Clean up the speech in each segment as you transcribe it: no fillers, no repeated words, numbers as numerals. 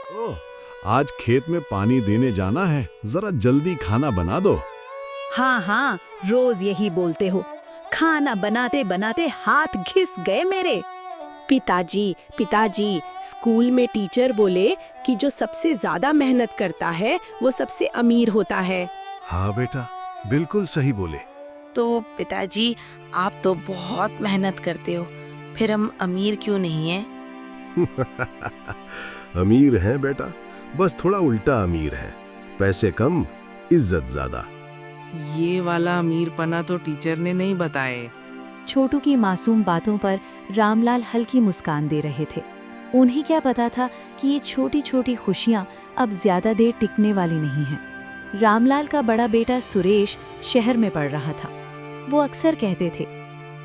ओह, आज खेत में पानी देने जाना है, जरा जल्दी खाना बना दो। हाँ हाँ, रोज यही बोलते हो। खाना बनाते बनाते हाथ घिस गए मेरे। पिताजी पिताजी, स्कूल में टीचर बोले कि जो सबसे ज्यादा मेहनत करता है वो सबसे अमीर होता है। हाँ बेटा, बिल्कुल सही बोले। तो पिताजी, आप तो बहुत मेहनत करते हो, फिर हम अमीर क्यों नहीं हैं? अमीर हैं बेटा, बस थोड़ा उल्टा अमीर हैं। पैसे कम, इज्जत ज्यादा। ये वाला अमीरपना तो टीचर ने नहीं बताए। छोटू की मासूम बातों पर रामलाल हल्की मुस्कान दे रहे थे। उन्हें क्या पता था कि ये छोटी छोटी खुशियां अब ज्यादा देर टिकने वाली नहीं हैं। रामलाल का बड़ा बेटा सुरेश शहर में पढ़ रहा था। वो अक्सर कहते थे,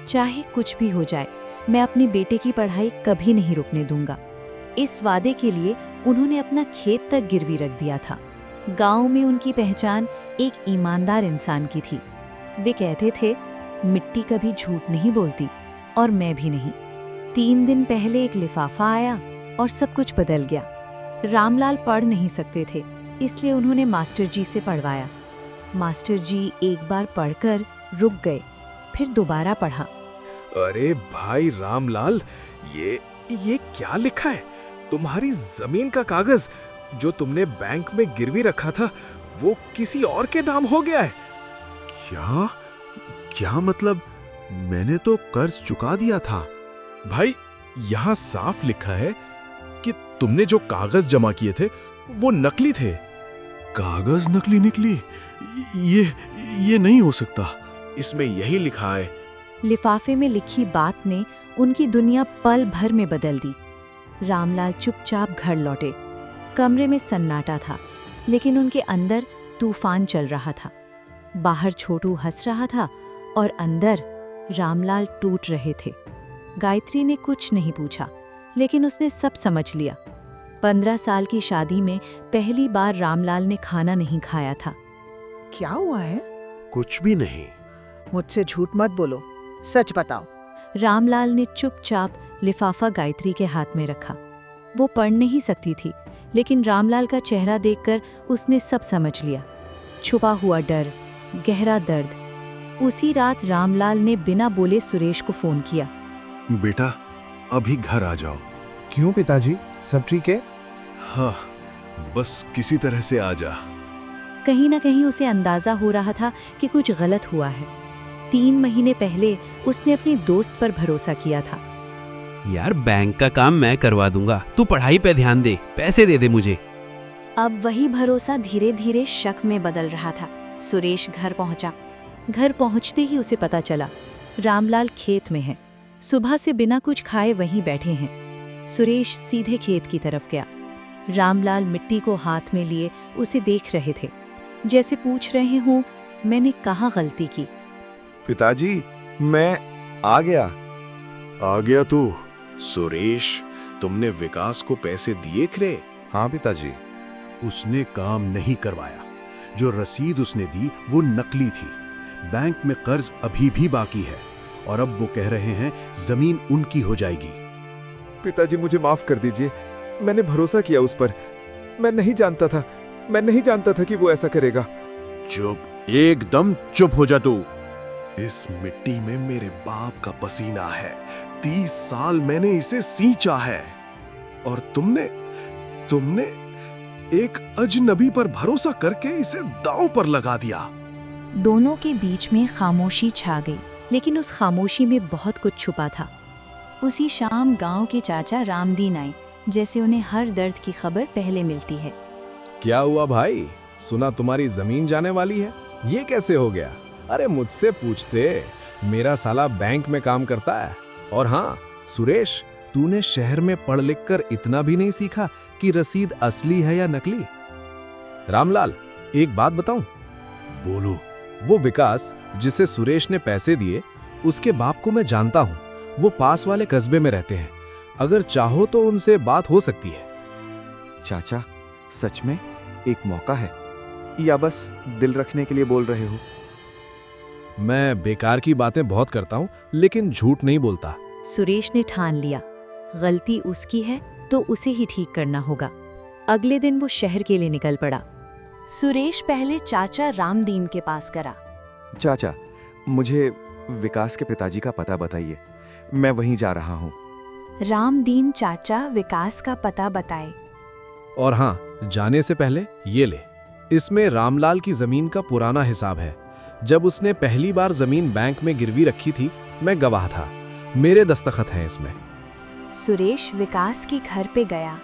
चाहे कुछ भी हो जाए, मैं अपने बेटे की पढ़ाई कभी नहीं रुकने दूंगा। इस वादे के लिए उन्होंने अपना खेत तक गिरवी रख दिया था। गांव में उनकी पहचान एक ईमानदार इंसान की थी। वे कहते थे, मिट्टी कभी झूठ नहीं बोलती और मैं भी नहीं। 3 दिन पहले एक लिफाफा आया और सब कुछ बदल गया। रामलाल पढ़ नहीं सकते थे, इसलिए उन्होंने मास्टर जी से पढ़वाया। मास्टर जी एक बार पढ़कर रुक गए, फिर दोबारा पढ़ा। अरे भाई रामलाल, ये क्या लिखा है? तुम्हारी जमीन का कागज जो तुमने बैंक में गिरवी रखा था, वो किसी और के नाम हो गया है। क्या क्या मतलब? मैंने तो कर्ज चुका दिया था। भाई, यहाँ साफ लिखा है कि तुमने जो कागज जमा किए थे वो नकली थे। कागज नकली निकली? ये नहीं हो सकता। इसमें यही लिखा है। लिफाफे में लिखी बात ने उनकी दुनिया पल भर में बदल दी। रामलाल चुपचाप घर लौटे। कमरे में सन्नाटा था, लेकिन उनके अंदर तूफान चल रहा था। बाहर छोटू हंस रहा था और अंदर रामलाल टूट रहे थे। गायत्री ने कुछ नहीं पूछा, लेकिन उसने सब समझ लिया। 15 साल की शादी में पहली बार रामलाल ने खाना नहीं खाया था। क्या हुआ है? कुछ भी नहीं। मुझसे झूठ मत बोलो, सच बताओ। रामलाल ने चुपचाप लिफाफा गायत्री के हाथ में रखा। वो पढ़ नहीं सकती थी, लेकिन रामलाल का चेहरा देखकर उसने सब समझ लिया। छुपा हुआ डर, गहरा दर्द। उसी रात रामलाल ने बिना बोले सुरेश को फोन किया। बेटा, अभी घर आ जाओ। क्यों पिताजी, सब ठीक है? हाँ, बस किसी तरह से आ जा। कहीं ना कहीं उसे अंदाजा हो रहा था कि कुछ गलत हुआ है। 3 महीने पहले उसने अपनी दोस्त पर भरोसा किया था। यार, बैंक का काम मैं करवा दूंगा, तू पढ़ाई पे ध्यान दे, पैसे दे दे मुझे। अब वही भरोसा धीरे धीरे शक में बदल रहा था। सुरेश घर पहुंचा। घर पहुंचते ही उसे पता चला, रामलाल खेत में है। सुबह से बिना कुछ खाए वहीं बैठे हैं। सुरेश सीधे खेत की तरफ गया। रामलाल मिट्टी को हाथ में लिए उसे देख रहे थे, जैसे पूछ रहे हों, मैंने कहाँ गलती की? पिताजी, मैं आ गया। आ गया तू? सुरेश, तुमने विकास को पैसे दिए खरे? हाँ पिताजी। उसने काम नहीं करवाया। जो रसीद उसने दी वो नकली थी। बैंक में कर्ज अभी भी बाकी है और अब वो कह रहे हैं जमीन उनकी हो जाएगी। पिताजी, मुझे माफ कर दीजिए, मैंने भरोसा किया उस पर। मैं नहीं जानता था कि वो ऐसा करेगा। चुप, एकदम चुप हो जा तू। इस मिट्टी में मेरे बाप का पसीना है। 30 साल मैंने इसे सींचा है और तुमने एक अजनबी पर भरोसा करके इसे दांव पर लगा दिया। दोनों के बीच में खामोशी छा गई, लेकिन उस खामोशी में बहुत कुछ छुपा था। उसी शाम गांव के चाचा रामदीन आए, जैसे उन्हें हर दर्द की खबर पहले मिलती है। क्या हुआ भाई? सुना तुम्हारी जमीन जाने वाली है। ये कैसे हो गया? अरे मुझसे पूछते, मेरा साला बैंक में काम करता है। और हाँ सुरेश, तूने शहर में पढ़ लिख कर इतना भी नहीं सीखा कि रसीद असली है या नकली? रामलाल, एक बात बताऊं? बोलो। वो विकास जिसे सुरेश ने पैसे दिए, उसके बाप को मैं जानता हूं। वो पास वाले कस्बे में रहते हैं। अगर चाहो तो उनसे बात हो सकती है। चाचा, सच में एक मौका है या बस दिल रखने के लिए बोल रहे हो? मैं बेकार की बातें बहुत करता हूं, लेकिन झूठ नहीं बोलता। सुरेश ने ठान लिया, गलती उसकी है तो उसे ही ठीक करना होगा। अगले दिन वो शहर के लिए निकल पड़ा। सुरेश पहले चाचा रामदीन के पास करा। चाचा, मुझे विकास के पिताजी का पता बताइए, मैं वहीं जा रहा हूँ। रामदीन चाचा विकास का पता बताए। और हाँ, जाने से पहले ये ले, इसमें रामलाल की जमीन का पुराना हिसाब है। जब उसने पहली बार जमीन बैंक में गिरवी रखी थी, मैं गवाह था। मेरे दस्तखत हैं इसमें। सुरेश विकास के घर पे गया।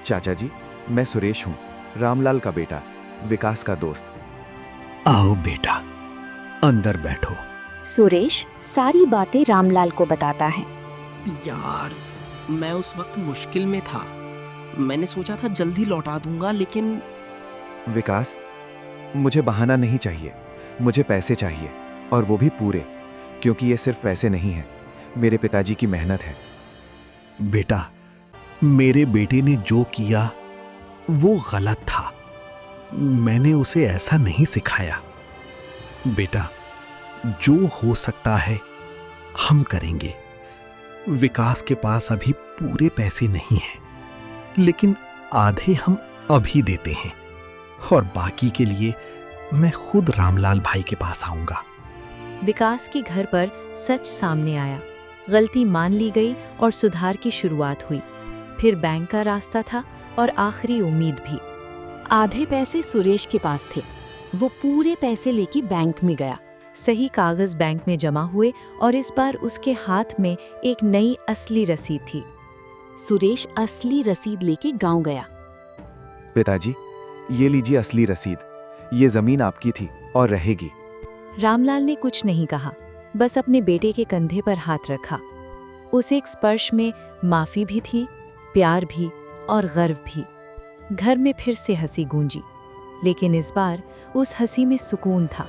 चाचा जी, मैं सुरेश हूँ, रामलाल का बेटा, विकास का दोस्त। आओ बेटा, अंदर बैठो। सुरेश सारी बातें रामलाल को बताता है। यार, मैं उस वक्त मुश्किल में था। मैंने सोचा था जल्दी लौटा दूंगा, लेकिन विकास, मुझे बहाना नहीं चाहिए, मुझे पैसे चाहिए, और वो भी पूरे, क्योंकि ये सिर्फ पैसे नहीं हैं, मेरे पिताजी की मेहनत है। बेटा, मेरे बेटे ने जो किया वो गलत था। मैंने उसे ऐसा नहीं सिखाया। बेटा, जो हो सकता है हम करेंगे। विकास के पास अभी पूरे पैसे नहीं हैं, लेकिन आधे हम अभी देते हैं, और बाकी के लिए मैं खुद रामलाल भाई के पास आऊंगा। विकास के घर पर सच सामने आया। गलती मान ली गई और सुधार की शुरुआत हुई। फिर बैंक का रास्ता था और आखिरी उम्मीद भी। आधे पैसे सुरेश के पास थे। वो पूरे पैसे लेके बैंक में गया। सही कागज बैंक में जमा हुए और इस बार उसके हाथ में एक नई असली रसीद थी। सुरेश असली रसीद लेके गांव गया। पिताजी, ये लीजिए असली रसीद, ये जमीन आपकी थी और रहेगी। रामलाल ने कुछ नहीं कहा, बस अपने बेटे के कंधे पर हाथ रखा। उस एक स्पर्श में माफी भी थी, प्यार भी और गर्व भी। घर में फिर से हंसी गूंजी, लेकिन इस बार उस हंसी में सुकून था।